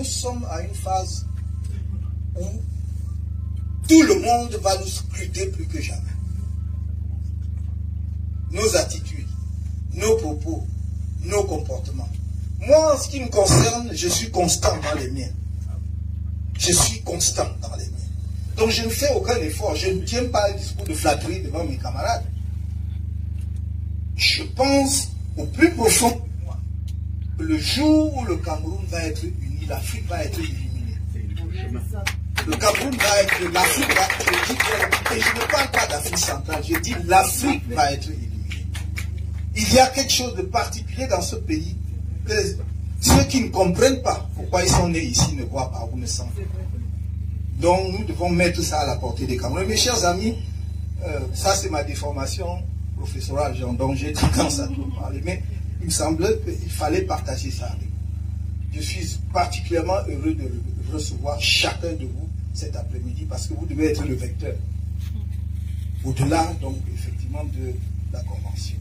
sommes à une phase où tout le monde va nous scruter plus que jamais. Nos attitudes, nos propos, nos comportements. Moi, en ce qui me concerne, je suis constant dans les miens. Je suis constant dans les miens. Donc je ne fais aucun effort. Je ne tiens pas un discours de flatterie devant mes camarades. Je pense au plus profond de moi que le jour où le Cameroun va être uni, l'Afrique va être éliminée. Le Cameroun va être, l'Afrique va être, je dis, et je ne parle pas d'Afrique centrale, je dis l'Afrique va être éliminée. Il y a quelque chose de particulier dans ce pays que ceux qui ne comprennent pas pourquoi ils sont nés ici ne voient pas ou ne sentent pas. Donc nous devons mettre ça à la portée des Camerounais. Mes chers amis, ça c'est ma déformation professorale, donc j'ai tendance à tout parler, mais il me semblait qu'il fallait partager ça avec vous. Je suis particulièrement heureux de recevoir chacun de vous cet après-midi parce que vous devez être le vecteur au-delà donc effectivement de la convention.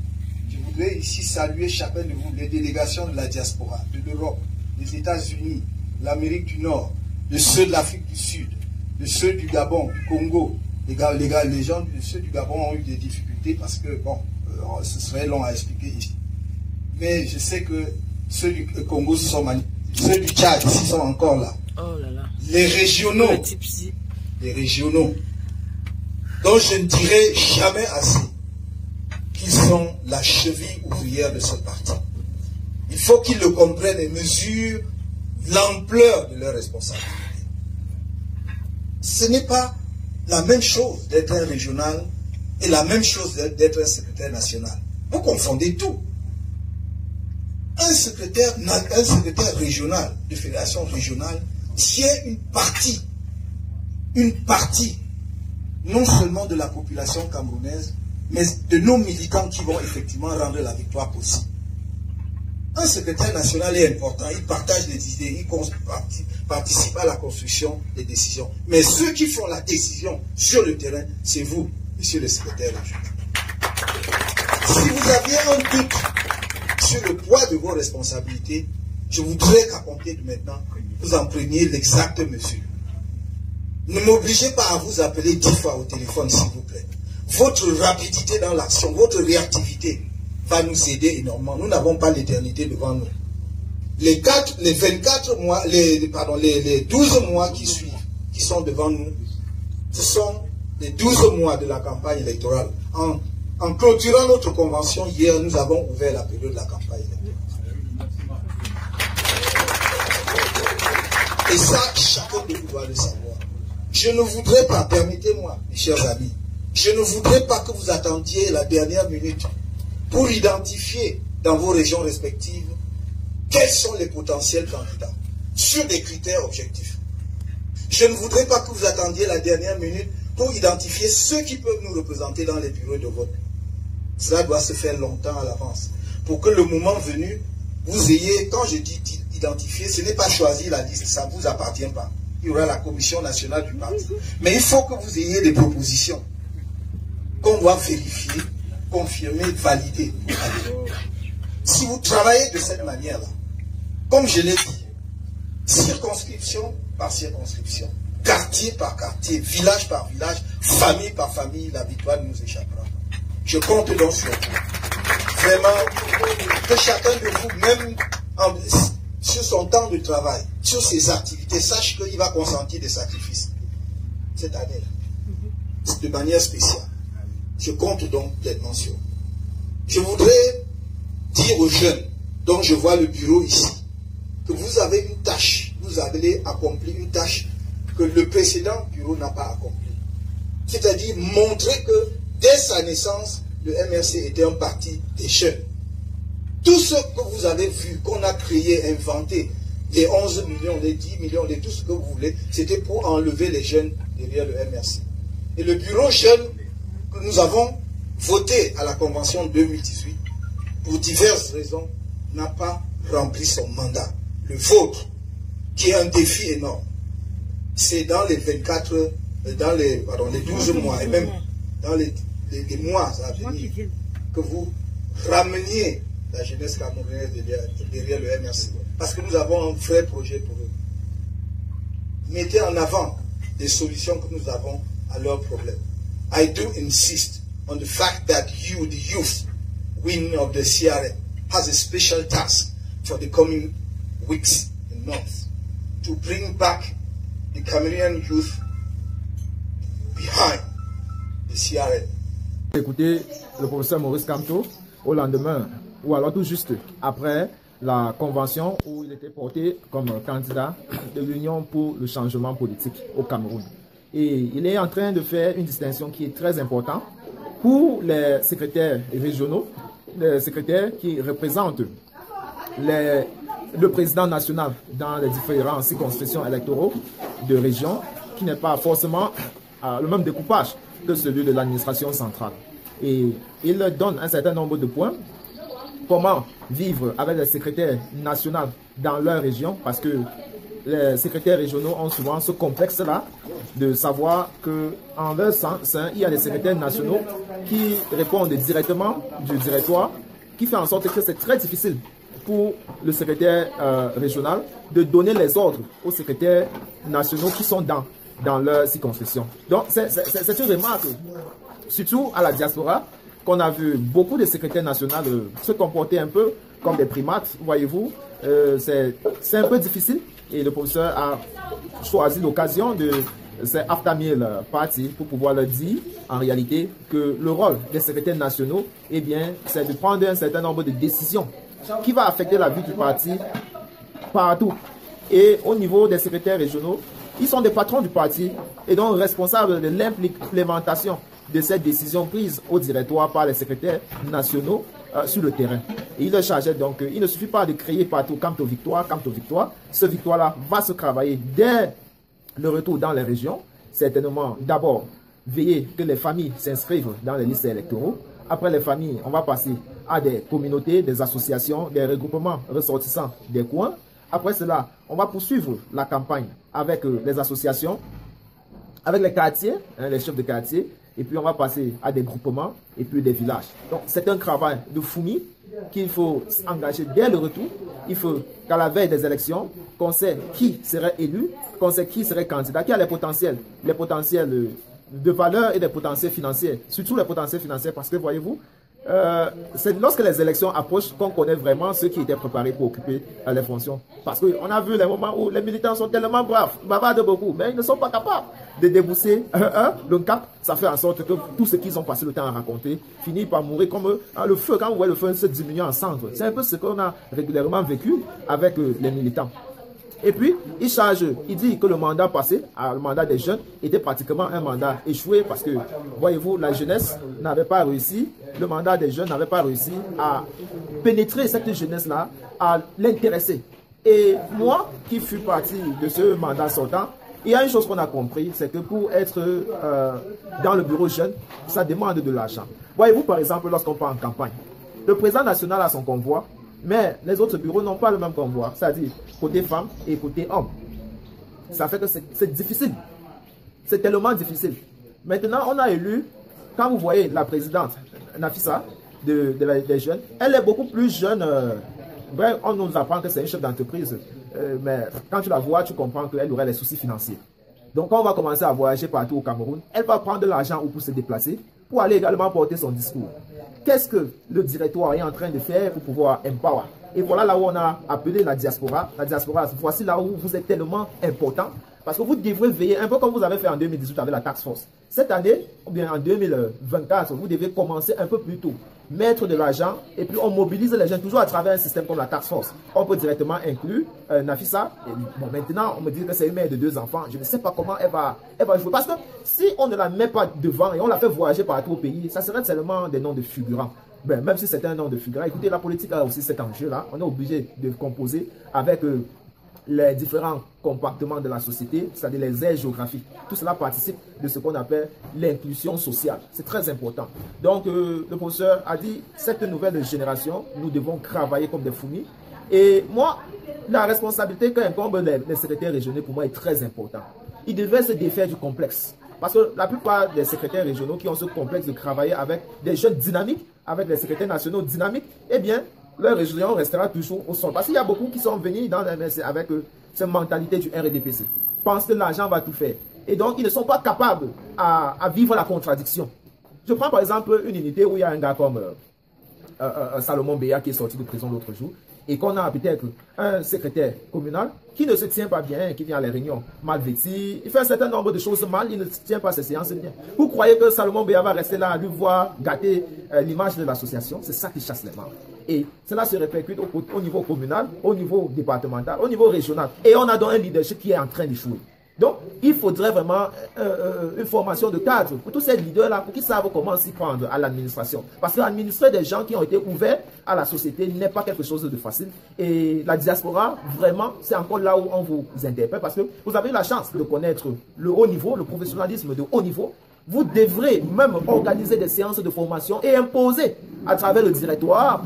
Je voudrais ici saluer chacun de vous, les délégations de la diaspora, de l'Europe, des États-Unis, l'Amérique du Nord, de ceux de l'Afrique du Sud, de ceux du Gabon, du Congo. Les gens de ceux du Gabon ont eu des difficultés parce que, bon, ce serait long à expliquer ici. Mais je sais que ceux du Congo se sont manifestés, ceux du Tchad ici sont encore là. Oh là là. Les régionaux, dont je ne dirai jamais assez qu'ils sont la cheville ouvrière de ce parti. Il faut qu'ils le comprennent et mesurent l'ampleur de leur responsabilité. Ce n'est pas la même chose d'être un régional et la même chose d'être un secrétaire national. Vous confondez tout. Un secrétaire régional, de fédération régionale, tient une partie, non seulement de la population camerounaise, mais de nos militants qui vont effectivement rendre la victoire possible. Un secrétaire national est important, il partage des idées, il participe à la construction des décisions. Mais ceux qui font la décision sur le terrain, c'est vous, monsieur le secrétaire régional. Si vous aviez un doute sur le poids de vos responsabilités, je voudrais qu'à compter de maintenant, vous en preniez l'exacte mesure. Ne m'obligez pas à vous appeler 10 fois au téléphone, s'il vous plaît. Votre rapidité dans l'action, votre réactivité va nous aider énormément. Nous n'avons pas l'éternité devant nous. Les 24 mois, les 12 mois qui suivent, qui sont devant nous, ce sont les 12 mois de la campagne électorale. En clôturant notre convention, hier, nous avons ouvert la période de la campagne électorale. Et ça, chacun de vous doit le savoir. Je ne voudrais pas, permettez-moi, mes chers amis, je ne voudrais pas que vous attendiez la dernière minute pour identifier dans vos régions respectives quels sont les potentiels candidats sur des critères objectifs. Je ne voudrais pas que vous attendiez la dernière minute pour identifier ceux qui peuvent nous représenter dans les bureaux de vote. Cela doit se faire longtemps à l'avance pour que le moment venu, vous ayez, quand je dis identifier, ce n'est pas choisir la liste, ça ne vous appartient pas. Il y aura la commission nationale du parti. Mais il faut que vous ayez des propositions qu'on doit vérifier, confirmer, valider. Si vous travaillez de cette manière-là, comme je l'ai dit, circonscription par circonscription, quartier par quartier, village par village, famille par famille, la victoire ne nous échappera pas. Je compte donc sur vous. Vraiment, que chacun de vous, même sur son temps de travail, sur ses activités, sache qu'il va consentir des sacrifices cette année-là, de manière spéciale. Je compte donc pleinement sur vous. Je voudrais dire aux jeunes, dont je vois le bureau ici, que vous avez une tâche, vous avez accompli une tâche que le précédent bureau n'a pas accomplie. C'est-à-dire montrer que dès sa naissance, le MRC était un parti des jeunes. Tout ce que vous avez vu, qu'on a créé, inventé, les 11 millions, les 10 millions, les tout ce que vous voulez, c'était pour enlever les jeunes derrière le MRC. Et le bureau jeune que nous avons voté à la convention 2018, pour diverses raisons, n'a pas rempli son mandat. Le vôtre, qui est un défi énorme, c'est dans les 24, dans les 12 mois, et même dans les mois à venir, que vous rameniez la jeunesse camerounaise derrière le MRC. Parce que nous avons un vrai projet pour eux. mettez en avant des solutions que nous avons à leurs problèmes. I do insist on the fact that you, the youth wing of the CRM, has a special task for the coming weeks and months to bring back the Cameroonian youth behind the CRM. Écoutez le professeur Maurice Kamto au lendemain, ou alors tout juste après la convention où il était porté comme candidat de l'Union pour le changement politique au Cameroun. Et il est en train de faire une distinction qui est très importante pour les secrétaires régionaux, les secrétaires qui représentent le président national dans les différentes circonscriptions électoraux de région, qui n'est pas forcément le même découpage que celui de l'administration centrale. Et il donne un certain nombre de points. Comment vivre avec les secrétaires nationaux dans leur région, parce que les secrétaires régionaux ont souvent ce complexe-là de savoir qu'en leur sein, il y a des secrétaires nationaux qui répondent directement du directoire, qui fait en sorte que c'est très difficile pour le secrétaire régional de donner les ordres aux secrétaires nationaux qui sont dans leur circonscription. Donc c'est une remarque, surtout à la diaspora, qu'on a vu beaucoup de secrétaires nationaux se comporter un peu comme des primates, voyez-vous. C'est un peu difficile et le professeur a choisi l'occasion de ces Aftamil parties pour pouvoir leur dire en réalité que le rôle des secrétaires nationaux, eh bien, c'est de prendre un certain nombre de décisions qui va affecter la vie du parti partout. Et au niveau des secrétaires régionaux, ils sont des patrons du parti et donc responsables de l'implémentation de cette décision prise au directoire par les secrétaires nationaux sur le terrain. Et il le chargeait donc, il ne suffit pas de créer partout Kamto Victoire, Kamto Victoire. Ce victoire-là va se travailler dès le retour dans les régions. Certainement, d'abord, veiller que les familles s'inscrivent dans les listes électoraux. Après les familles, on va passer à des communautés, des associations, des regroupements ressortissants des coins. Après cela, on va poursuivre la campagne avec les associations, avec les quartiers, les chefs de quartier. Et puis on va passer à des groupements et puis des villages. Donc c'est un travail de fourmi qu'il faut engager dès le retour. Il faut qu'à la veille des élections, qu'on sait qui serait élu, qu'on sait qui serait candidat, qui a les potentiels de valeur et des potentiels financiers, surtout les potentiels financiers, parce que voyez-vous, c'est lorsque les élections approchent qu'on connaît vraiment ceux qui étaient préparés pour occuper les fonctions. Parce qu'on a vu les moments où les militants sont tellement braves, bavardent beaucoup, mais ils ne sont pas capables de débousser le cap. Ça fait en sorte que tout ce qu'ils ont passé le temps à raconter finit par mourir comme le feu. Quand vous voyez le feu se diminuer en cendres, c'est un peu ce qu'on a régulièrement vécu avec les militants. Et puis, il dit que le mandat passé, le mandat des jeunes, était pratiquement un mandat échoué parce que, voyez-vous, la jeunesse n'avait pas réussi, le mandat des jeunes n'avait pas réussi à pénétrer cette jeunesse-là, à l'intéresser. Et moi, qui fus partie de ce mandat sortant, il y a une chose qu'on a compris, c'est que pour être dans le bureau jeune, ça demande de l'argent. Voyez-vous, par exemple, lorsqu'on part en campagne, le président national a son convoi, mais les autres bureaux n'ont pas le même convoi, c'est-à-dire côté femmes et côté hommes. Ça fait que c'est difficile. C'est tellement difficile. Maintenant, on a élu, quand vous voyez la présidente Nafissa des jeunes, elle est beaucoup plus jeune. On nous apprend que c'est une chef d'entreprise, mais quand tu la vois, tu comprends qu'elle aurait des soucis financiers. Donc, quand on va commencer à voyager partout au Cameroun, elle va prendre de l'argent pour se déplacer, pour aller également porter son discours. Qu'est-ce que le directoire est en train de faire pour pouvoir empower? Et voilà là où on a appelé la diaspora. La diaspora, voici là où vous êtes tellement important. Parce que vous devrez veiller, un peu comme vous avez fait en 2018 avec la task force. Cette année, ou bien en 2024, vous devez commencer un peu plus tôt. Mettre de l'argent et puis on mobilise les gens toujours à travers un système comme la task force. On peut directement inclure Nafissa. Et bon, maintenant, on me dit que c'est une mère de 2 enfants. Je ne sais pas comment elle va jouer. Parce que si on ne la met pas devant et on la fait voyager partout au pays, ça serait seulement des noms de figurants. Ben, même si c'est un nom de figurant, écoutez, la politique a aussi cet enjeu-là. On est obligé de composer avec les différents compartiments de la société, c'est-à-dire les aires géographiques. Tout cela participe de ce qu'on appelle l'inclusion sociale. C'est très important. Donc, le professeur a dit, cette nouvelle génération, nous devons travailler comme des fourmis. Et moi, la responsabilité qu'incombe les secrétaires régionaux, pour moi, est très importante. Ils devaient se défaire du complexe. Parce que la plupart des secrétaires régionaux qui ont ce complexe de travailler avec des jeunes dynamiques, avec les secrétaires nationaux dynamiques, eh bien, leur région restera toujours au sol. Parce qu'il y a beaucoup qui sont venus avec cette mentalité du RDPC. pensent que l'argent va tout faire. Et donc, ils ne sont pas capables à vivre la contradiction. Je prends par exemple une unité où il y a un gars comme Salomon Béa qui est sorti de prison l'autre jour et qu'on a peut-être un secrétaire communal qui ne se tient pas bien, qui vient à les réunions mal vêtu, il fait un certain nombre de choses mal, il ne tient pas ses séances bien. Vous croyez que Salomon Béa va rester là à lui voir gâter l'image de l'association? C'est ça qui chasse les membres. Et cela se répercute au niveau communal, au niveau départemental, au niveau régional. Et on a donc un leadership qui est en train d'échouer. Donc, il faudrait vraiment une formation de cadre pour tous ces leaders-là, pour qu'ils savent comment s'y prendre à l'administration. Parce que administrer des gens qui ont été ouverts à la société n'est pas quelque chose de facile. Et la diaspora, vraiment, c'est encore là où on vous interpelle. Parce que vous avez la chance de connaître le haut niveau, le professionnalisme de haut niveau. Vous devrez même organiser des séances de formation et imposer à travers le directoire,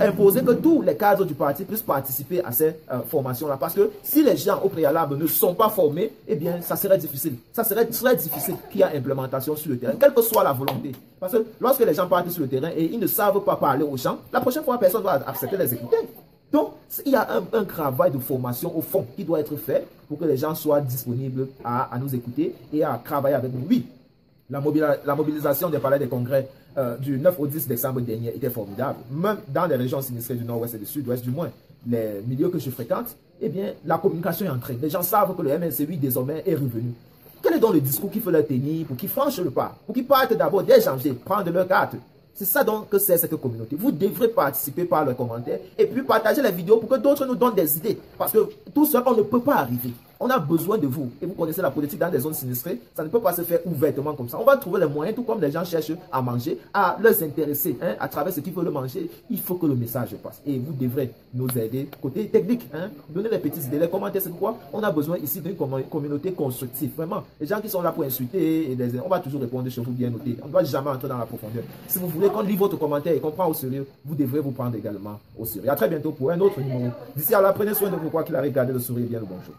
imposer que tous les cadres du parti puissent participer à ces formations-là. Parce que si les gens au préalable ne sont pas formés, eh bien, ça serait difficile. Ça serait très difficile qu'il y ait implémentation sur le terrain, quelle que soit la volonté. Parce que lorsque les gens partent sur le terrain et ils ne savent pas parler aux gens, la prochaine fois, personne ne va accepter de les écouter. Donc, il y a un travail de formation au fond qui doit être fait pour que les gens soient disponibles à nous écouter et à travailler avec nous. Oui. La mobilisation des palais des congrès du 9 au 10 décembre dernier était formidable. Même dans les régions sinistrées du nord-ouest et du sud-ouest, du moins, les milieux que je fréquente, eh bien, la communication est entrée. Les gens savent que le MNC8 désormais est revenu. Quel est donc le discours qu'il faut leur tenir pour qu'ils franchissent le pas, pour qu'ils partent d'abord dès janvier, prendre leur carte? C'est ça donc que c'est cette communauté. Vous devrez participer par les commentaires et puis partager la vidéo pour que d'autres nous donnent des idées. Parce que tout seul, on ne peut pas arriver. On a besoin de vous. Et vous connaissez la politique dans des zones sinistrées. Ça ne peut pas se faire ouvertement comme ça. On va trouver les moyens, tout comme les gens cherchent à manger, à les intéresser à travers ce qu'ils veulent manger. Il faut que le message passe. Et vous devrez nous aider côté technique. Donner les petites idées, les commentaires. C'est pourquoi on a besoin ici d'une communauté constructive. Vraiment, les gens qui sont là pour insulter, on va toujours répondre chez vous bien noté. On ne doit jamais entrer dans la profondeur. Si vous voulez qu'on lit votre commentaire et qu'on prend au sérieux, vous devrez vous prendre également au sérieux. À très bientôt pour un autre numéro. D'ici à là, prenez soin de vous, quoi qu'il arrive, gardez le sourire bien le bonjour.